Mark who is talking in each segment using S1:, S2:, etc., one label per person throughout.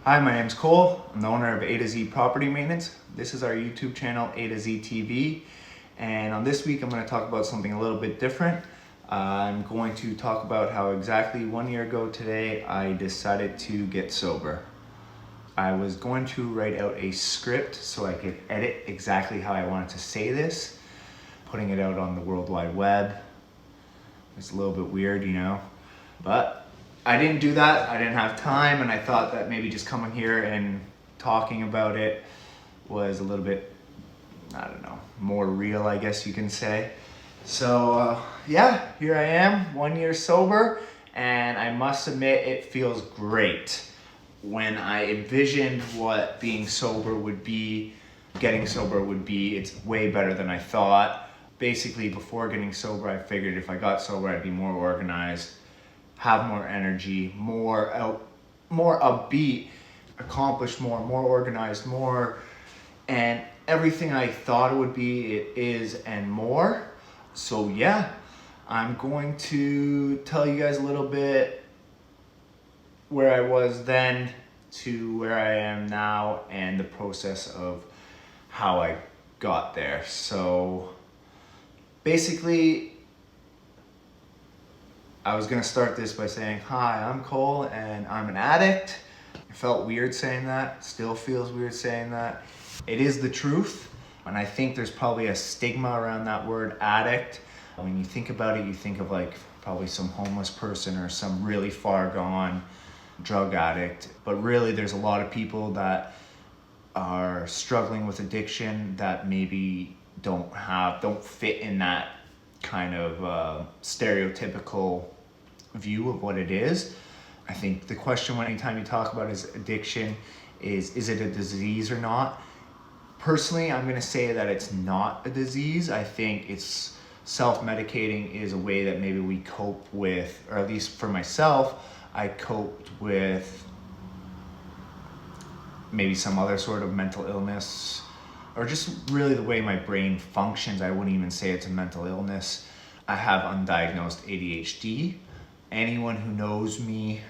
S1: Hi, my name's Cole. I'm the owner of A to Z Property Maintenance. This is our YouTube channel, A to Z TV. And on this week, I'm going to talk about something a little bit different. I'm going to talk about how exactly 1 year ago today, I decided to get sober. I was going to write out a script so I could edit exactly how I wanted to say this, putting it out on the World Wide Web. It's a little bit weird, but I didn't do that. I didn't have time, and I thought that maybe just coming here and talking about it was a little bit, more real, I guess you can say. So yeah, here I am, 1 year sober, and I must admit it feels great. When I envisioned what being sober would be, getting sober would be, it's way better than I thought. Basically, before getting sober, I figured if I got sober, I'd be more organized, have more energy, more upbeat, accomplish more organized, more, and everything I thought it would be, it is and more. So yeah, I'm going to tell you guys a little bit where I was then to where I am now and the process of how I got there. So basically, I was gonna start this by saying, hi, I'm Cole and I'm an addict. It felt weird saying that, still feels weird saying that. It is the truth, and I think there's probably a stigma around that word addict. When you think about it, you think of like probably some homeless person or some really far gone drug addict, but really there's a lot of people that are struggling with addiction that maybe don't fit in that kind of stereotypical view of what it is. I think the question anytime you talk about is addiction is it a disease or not? Personally, I'm gonna say that it's not a disease. I think it's self-medicating is a way that maybe we cope with, or at least for myself, I coped with maybe some other sort of mental illness, or just really the way my brain functions. I wouldn't even say it's a mental illness. I have undiagnosed ADHD. Anyone who knows me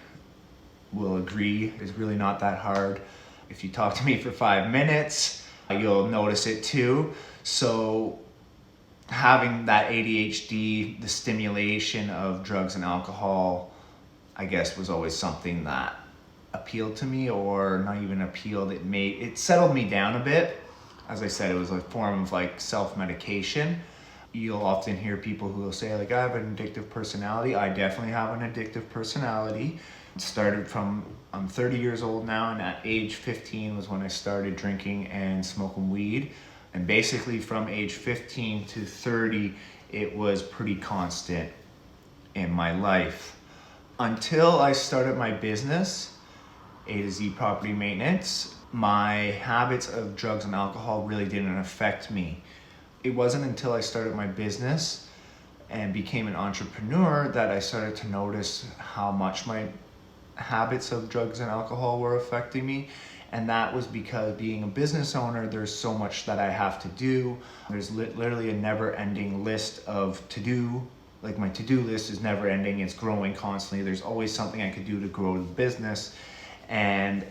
S1: will agree it's really not that hard. If you talk to me for 5 minutes, you'll notice it too. So having that ADHD, the stimulation of drugs and alcohol, I guess was always something that appealed to me, or not even appealed, it settled me down a bit. As I said, it was a form of like self-medication. You'll often hear people who will say like, I have an addictive personality. I definitely have an addictive personality. It started from, I'm 30 years old now, and at age 15 was when I started drinking and smoking weed. And basically from age 15 to 30, it was pretty constant in my life. Until I started my business, A to Z Property Maintenance, my habits of drugs and alcohol really didn't affect me. It wasn't until I started my business and became an entrepreneur that I started to notice how much my habits of drugs and alcohol were affecting me. And that was because being a business owner, there's so much that I have to do. There's literally a never-ending list of to-do. Like my to-do list is never ending, it's growing constantly. There's always something I could do to grow the business. And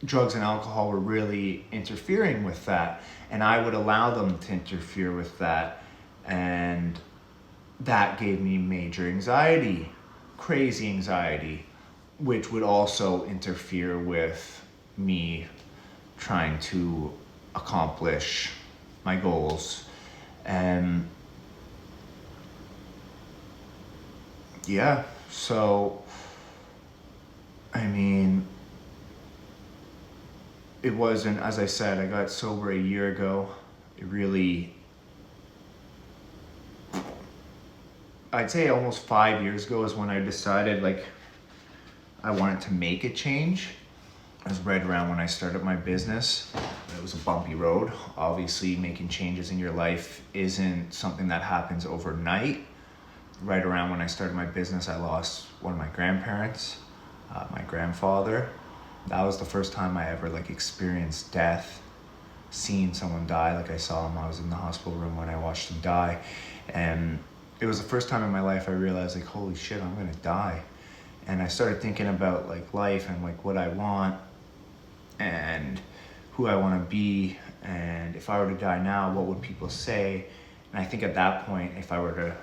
S1: drugs and alcohol were really interfering with that. And I would allow them to interfere with that. And that gave me major anxiety, crazy anxiety, which would also interfere with me trying to accomplish my goals. And yeah, so it wasn't, as I said, I got sober a year ago. I'd say almost 5 years ago is when I decided I wanted to make a change. It was right around when I started my business. It was a bumpy road. Obviously, making changes in your life isn't something that happens overnight. Right around when I started my business, I lost one of my grandparents, my grandfather. That was the first time I ever experienced death, seen someone die. I saw him, I was in the hospital room when I watched him die. And it was the first time in my life I realized holy shit, I'm gonna die. And I started thinking about like life and like what I want and who I want to be, and if I were to die now, what would people say? And I think at that point, if I were to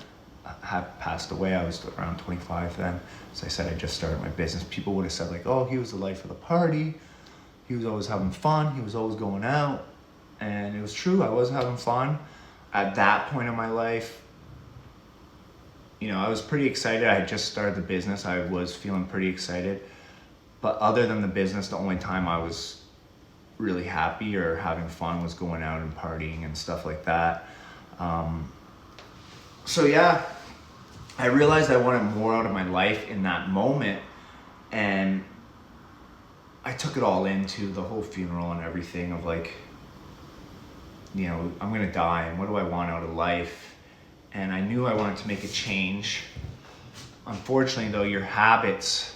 S1: have passed away, I was around 25 then. As I said, I just started my business. People would have said like, oh, he was the life of the party. He was always having fun. He was always going out. And it was true. I was having fun. At that point in my life, I was pretty excited. I had just started the business. I was feeling pretty excited. But other than the business, the only time I was really happy or having fun was going out and partying and stuff like that. So yeah, I realized I wanted more out of my life in that moment, and I took it all into the whole funeral and everything of like, I'm gonna die, and what do I want out of life? And I knew I wanted to make a change. Unfortunately though, your habits,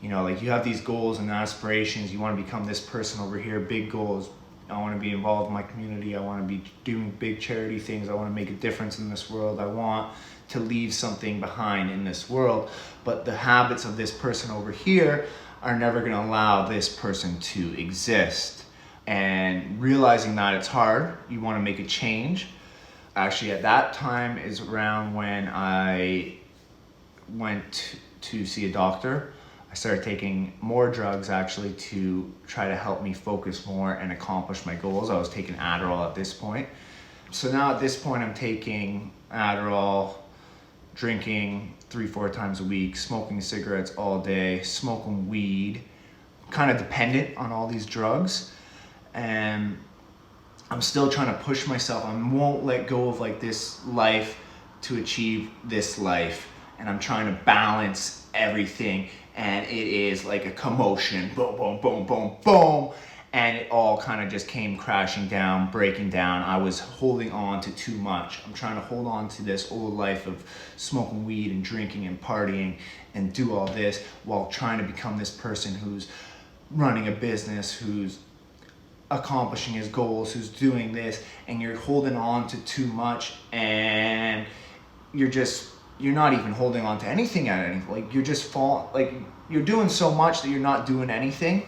S1: like you have these goals and aspirations. You want to become this person over here, big goals. I want to be involved in my community. I want to be doing big charity things. I want to make a difference in this world. I want to leave something behind in this world. But the habits of this person over here are never going to allow this person to exist. And realizing that it's hard, you want to make a change. Actually, at that time is around when I went to see a doctor. I started taking more drugs actually to try to help me focus more and accomplish my goals. I was taking Adderall at this point. So now at this point I'm taking Adderall, drinking 3-4 times a week, smoking cigarettes all day, smoking weed, kind of dependent on all these drugs. And I'm still trying to push myself. I won't let go of like this life to achieve this life. And I'm trying to balance everything. And it is like a commotion, boom, boom, boom, boom, boom. And it all kind of just came crashing down, breaking down. I was holding on to too much. I'm trying to hold on to this old life of smoking weed and drinking and partying and do all this while trying to become this person who's running a business, who's accomplishing his goals, who's doing this, and you're holding on to too much, and you're not even holding on to anything at anything. Like you're just you're doing so much that you're not doing anything.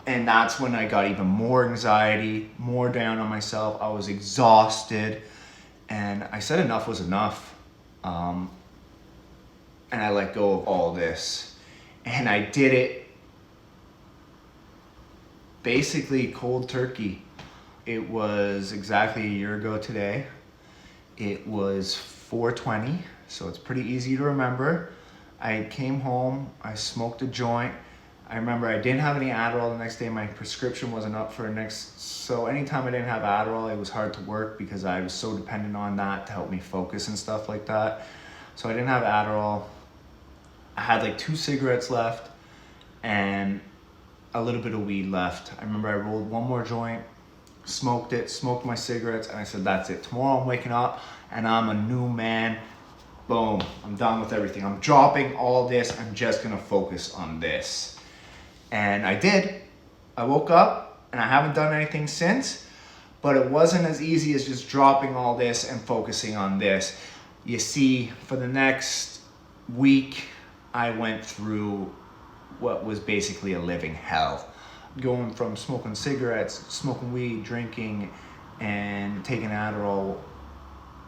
S1: And that's when I got even more anxiety, more down on myself. I was exhausted, and I said enough was enough. And I let go of all this, and I did it basically cold turkey. It was exactly a year ago today. It was 4/20. So it's pretty easy to remember. I came home, I smoked a joint. I remember I didn't have any Adderall the next day. My prescription wasn't up for so anytime I didn't have Adderall, it was hard to work because I was so dependent on that to help me focus and stuff like that. So I didn't have Adderall. I had like 2 cigarettes left and a little bit of weed left. I remember I rolled one more joint, smoked my cigarettes, and I said, that's it. Tomorrow I'm waking up and I'm a new man. Boom, I'm done with everything. I'm dropping all this. I'm just gonna focus on this. And I did. I woke up and I haven't done anything since, but it wasn't as easy as just dropping all this and focusing on this. You see, for the next week, I went through what was basically a living hell. Going from smoking cigarettes, smoking weed, drinking, and taking Adderall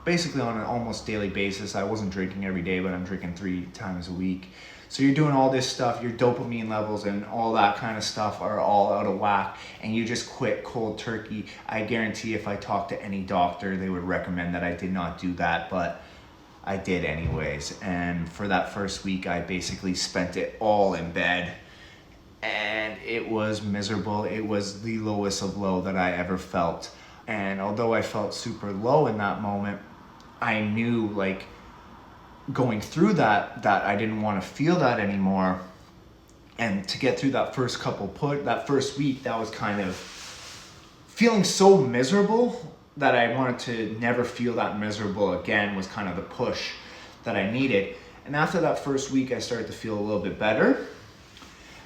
S1: basically on an almost daily basis. I wasn't drinking every day, but I'm drinking 3 times a week. So you're doing all this stuff, your dopamine levels and all that kind of stuff are all out of whack, and you just quit cold turkey. I guarantee if I talked to any doctor, they would recommend that I did not do that, but I did anyways. And for that first week, I basically spent it all in bed, and it was miserable. It was the lowest of low that I ever felt. And although I felt super low in that moment, I knew like going through that I didn't want to feel that anymore. And to get through that first that first week, that was kind of feeling so miserable that I wanted to never feel that miserable again, was kind of the push that I needed. And after that first week, I started to feel a little bit better.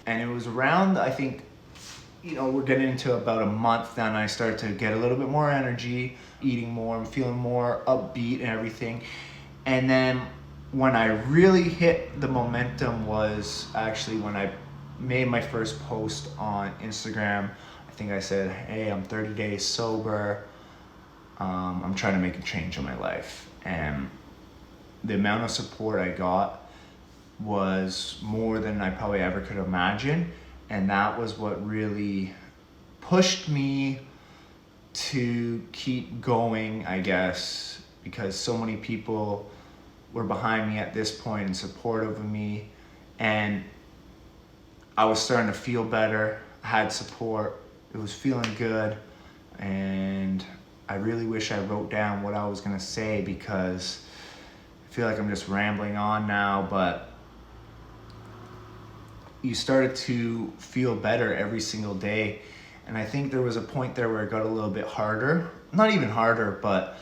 S1: And it was around, I think, we're getting into about a month, then I started to get a little bit more energy, eating more, and feeling more upbeat and everything. And then when I really hit the momentum was actually when I made my first post on Instagram. I think I said, hey, I'm 30 days sober. I'm trying to make a change in my life. And the amount of support I got was more than I probably ever could imagine. And that was what really pushed me to keep going, I guess, because so many people were behind me at this point and supportive of me. And I was starting to feel better. I had support. It was feeling good. And I really wish I wrote down what I was going to say, because I feel like I'm just rambling on now, but you started to feel better every single day. And I think there was a point there where it got a little bit harder. Not even harder, but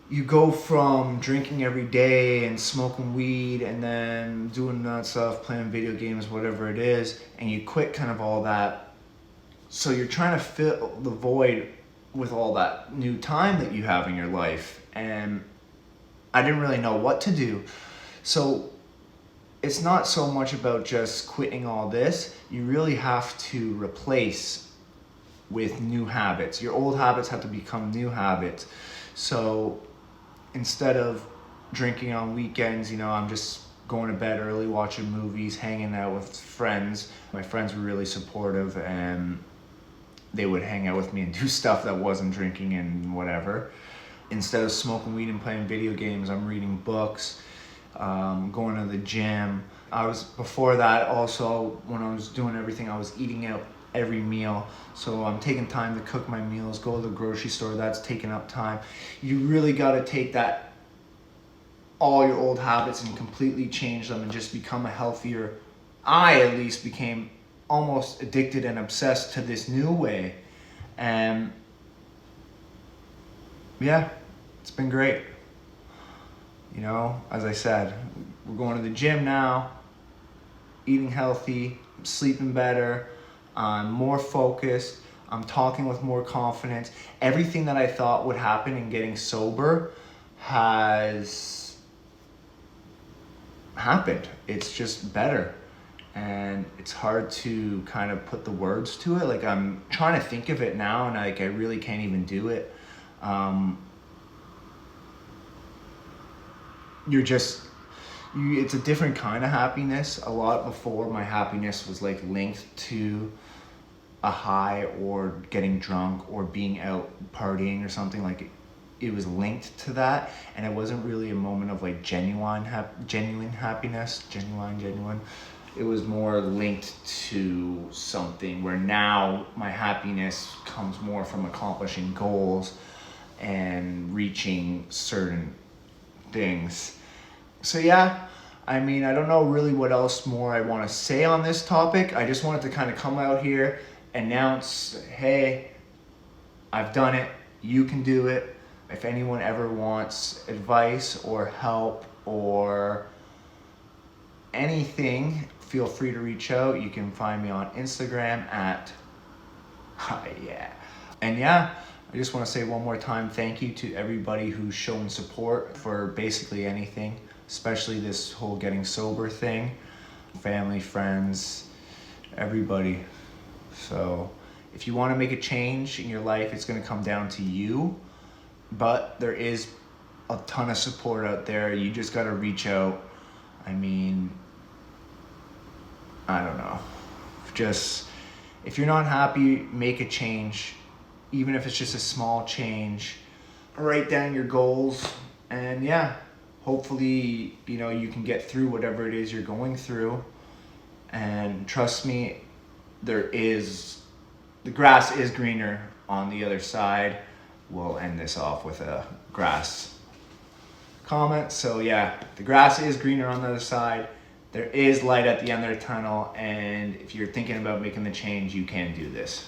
S1: you go from drinking every day and smoking weed and then doing that stuff, playing video games, whatever it is, and you quit kind of all that. So you're trying to fill the void with all that new time that you have in your life. And I didn't really know what to do. So it's not so much about just quitting all this. You really have to replace with new habits. Your old habits have to become new habits. So instead of drinking on weekends, I'm just going to bed early, watching movies, hanging out with friends. My friends were really supportive, and they would hang out with me and do stuff that wasn't drinking and whatever. Instead of smoking weed and playing video games, I'm reading books, going to the gym. Before that also, when I was doing everything, I was eating out every meal. So I'm taking time to cook my meals, go to the grocery store, that's taking up time. You really got to take all your old habits and completely change them and just become a healthier. I at least became almost addicted and obsessed to this new way. And yeah, it's been great. As I said, we're going to the gym now, eating healthy, sleeping better, I'm more focused, I'm talking with more confidence. Everything that I thought would happen in getting sober has happened. It's just better. And it's hard to kind of put the words to it. Like, I'm trying to think of it now, and I really can't even do it. It's a different kind of happiness. A lot before, my happiness was linked to a high or getting drunk or being out partying or something. It was linked to that, and it wasn't really a moment of genuine happiness. Genuine. It was more linked to something where now my happiness comes more from accomplishing goals and reaching certain things. So yeah, I don't know really what else more I want to say on this topic. I just wanted to kind of come out here, announce, hey, I've done it, you can do it. If anyone ever wants advice or help or anything, feel free to reach out. You can find me on Instagram at And yeah, I just want to say one more time, thank you to everybody who's shown support for basically anything, especially this whole getting sober thing. Family, friends, everybody. So if you want to make a change in your life, it's going to come down to you. But there is a ton of support out there. You just got to reach out. I don't know. If you're not happy, make a change. Even if it's just a small change. Write down your goals. And yeah, hopefully, you can get through whatever it is you're going through. And trust me, the grass is greener on the other side. We'll end this off with a grass comment. So yeah, the grass is greener on the other side. There is light at the end of the tunnel, and if you're thinking about making the change, you can do this.